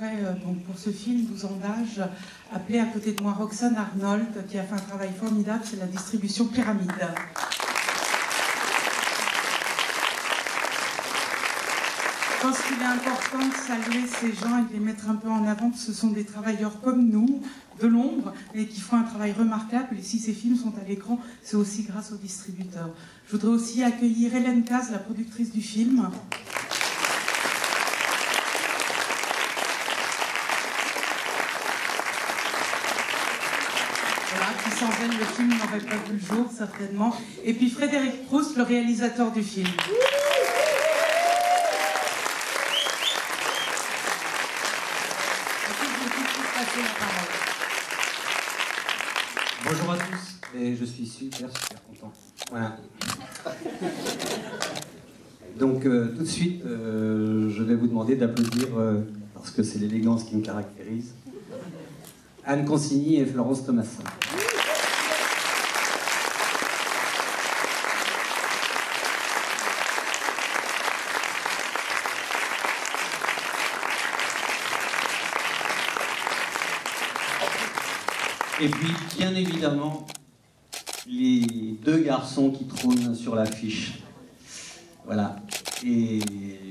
voudrais, donc pour ce film, 12 ans d'âge, appeler à côté de moi Roxane Arnold, qui a fait un travail formidable, c'est la distribution Pyramide. Je pense qu'il est important de saluer ces gens et de les mettre un peu en avant, parce que ce sont des travailleurs comme nous, de l'ombre, et qui font un travail remarquable. Et si ces films sont à l'écran, c'est aussi grâce aux distributeurs. Je voudrais aussi accueillir Hélène Caz, la productrice du film. Voilà, qui sans elle, le film n'aurait pas vu le jour, certainement. Et puis Frédéric Proust, le réalisateur du film. Bonjour à tous, et je suis super content. Voilà. Donc tout de suite, je vais vous demander d'applaudir, parce que c'est l'élégance qui me caractérise, Anne Consigny et Florence Thomassin. Et puis, bien évidemment, les deux garçons qui trônent sur l'affiche. Voilà. Et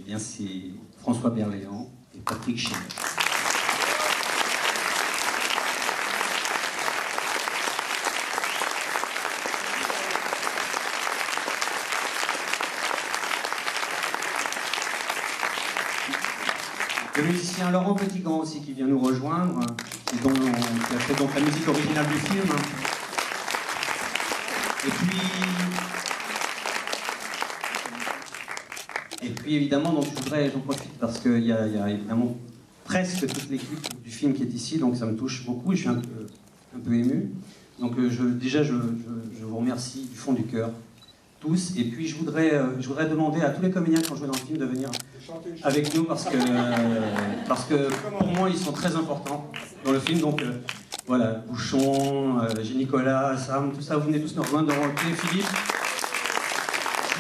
bien, c'est François Berléand et Patrick Chénet. Le musicien Laurent Petitgrand aussi qui vient nous rejoindre, qui a fait donc la musique originale du film. Et puis évidemment, donc j'en profite parce qu'il y a évidemment presque toute l'équipe du film qui est ici, donc ça me touche beaucoup et je suis un peu ému. Donc déjà je vous remercie du fond du cœur, tous, et puis je voudrais demander à tous les comédiens qui ont joué dans le film de venir avec nous parce que pour moi ils sont très importants dans le film. Donc voilà, Bouchon, j'ai Nicolas, Sam, tout ça, vous venez tous nous rejoindre, Dorothée, Philippe,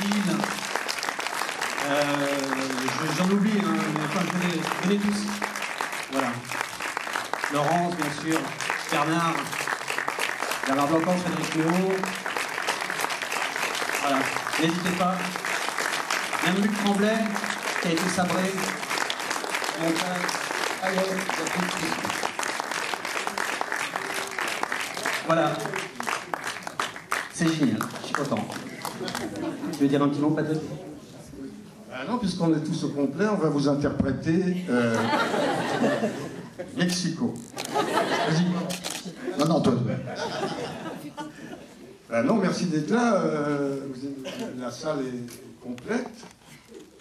Gilles, j'en oublie, hein, mais enfin venez tous. Voilà. Laurence, bien sûr, Bernard Blancan, Frédéric Léo. Voilà, n'hésitez pas. Même Luc Tremblay, qui a été sabré. Voilà. C'est génial, je suis content. Tu veux dire un petit mot, Patrick? Non, puisqu'on est tous au complet, on va vous interpréter Mexico. Vas-y. Non, toi. Non, merci d'être là. La salle est complète.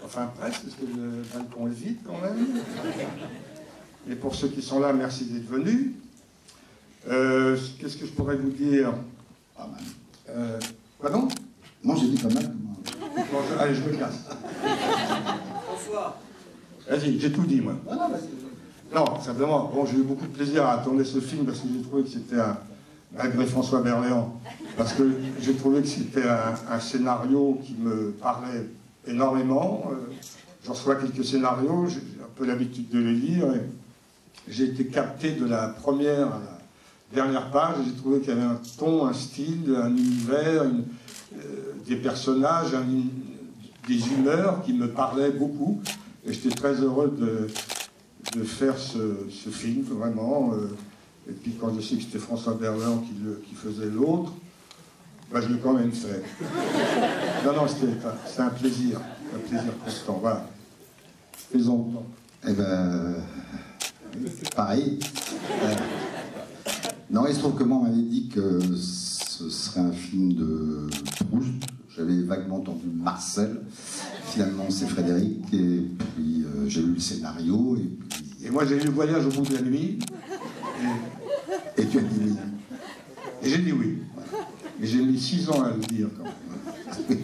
Enfin, presque, parce que le balcon est vide quand même. Et pour ceux qui sont là, merci d'être venus. Qu'est-ce que je pourrais vous dire? Pas mal. Pardon? Moi, j'ai dit pas mal. Bon, allez, je me casse. François. Vas-y, j'ai tout dit, moi. Non, simplement, bon, j'ai eu beaucoup de plaisir à tourner ce film parce que j'ai trouvé que c'était malgré François Berléand, parce que j'ai trouvé que c'était un scénario qui me parlait énormément. Je reçois quelques scénarios, j'ai un peu l'habitude de les lire, et j'ai été capté de la première à la dernière page, et j'ai trouvé qu'il y avait un ton, un style, un univers, des personnages, des humeurs qui me parlaient beaucoup, et j'étais très heureux de faire ce film, vraiment. Et puis quand je sais que c'était François Berléand qui faisait l'autre, bah, je l'ai quand même fait. Non, c'était un plaisir constant. Voilà. Faisons autant. Eh ben, pareil. Non, il se trouve que moi, on m'avait dit que ce serait un film de Proust. J'avais vaguement entendu Marcel. Finalement, c'est Frédéric. Et puis, j'ai lu le scénario. Et moi, j'ai lu Le Voyage au bout de la nuit. Et tu as dit oui. Et j'ai dit oui. Et j'ai mis 6 ans à le dire, quand même.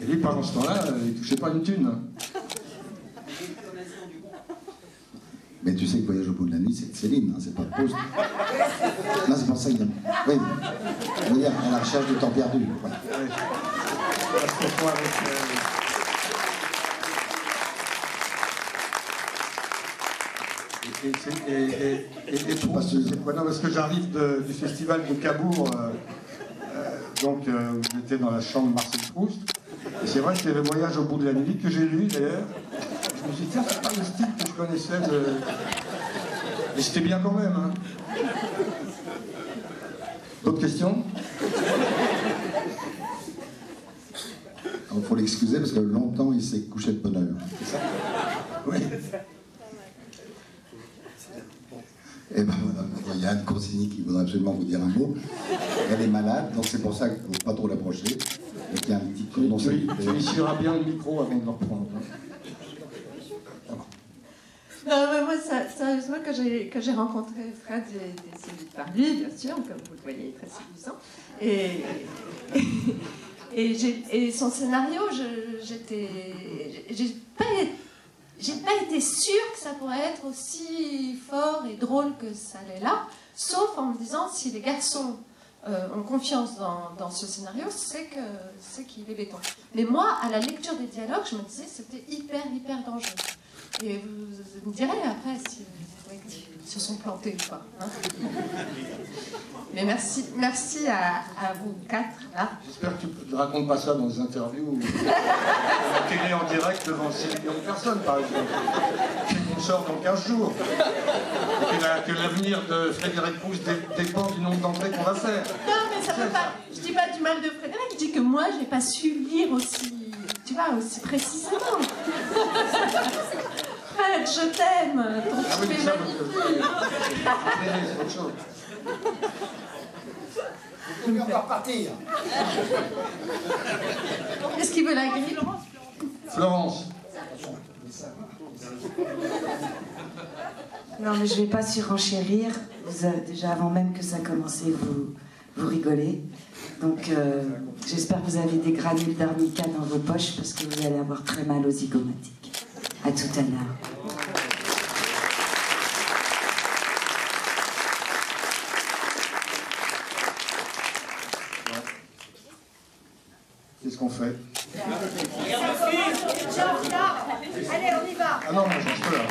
Et lui, pendant ce temps-là, il ne touchait pas une thune. Mais tu sais que Voyage au bout de la nuit, c'est de Céline, hein, c'est pas de Proust. Non, c'est pour ça qu'il y a... Oui, je veux dire, à la recherche du temps perdu. Voilà. Ouais. Parce que toi, avec... Parce que j'arrive du festival de Cabourg, donc j'étais dans la chambre de Marcel Proust. Et c'est vrai que c'est Le Voyage au bout de la nuit que j'ai lu d'ailleurs. Je me suis dit, tiens, c'est pas le style que je connaissais de. Mais c'était bien quand même. Hein. D'autres questions? Il faut l'excuser parce que longtemps il s'est couché de bonne heure. C'est ça? Oui. Et ben voilà, il y a Anne Corsini qui voudrait absolument vous dire un mot. Elle est malade, donc c'est pour ça qu'il ne faut pas trop l'approcher. Et qu'il y a un petit conseil. Tu essuieras bien le micro avant de le reprendre. Non, mais moi, sérieusement, quand j'ai rencontré Fred, j'ai séduit par lui, bien sûr, comme vous le voyez, il est très séduisant. Et son scénario, j'ai pas été sûre que ça pourrait être aussi fort et drôle que ça l'est là, sauf en me disant, si les garçons ont confiance dans ce scénario, c'est qu'il est béton. Mais moi, à la lecture des dialogues, je me disais, c'était hyper dangereux. Et vous me direz après s'ils se sont plantés ou pas. Hein. Mais merci à vous quatre, là. J'espère que tu ne racontes pas ça dans des interviews ou à la télé en direct devant 6 millions de personnes, par exemple. On sort dans 15 jours. Et que l'avenir de Frédéric Proust dépend du nombre d'entrées qu'on va faire. Non, mais ça peut pas. Je dis pas du mal de Frédéric, je dis que moi, j'ai pas su lire aussi, tu vois, aussi précisément. Fred, je t'aime. Ton film est magnifique. C'est autre chose. Je vais encore partir. Est-ce qu'il veut la grille, Florence. Non, mais je ne vais pas surenchérir. Déjà, avant même que ça commence, vous rigolez. Donc, j'espère que vous avez des granules d'arnica dans vos poches parce que vous allez avoir très mal aux zygomatiques. À tout à l'heure. Qu'est-ce qu'on fait? Allez, on y va. Ah non, moi j'en peux là.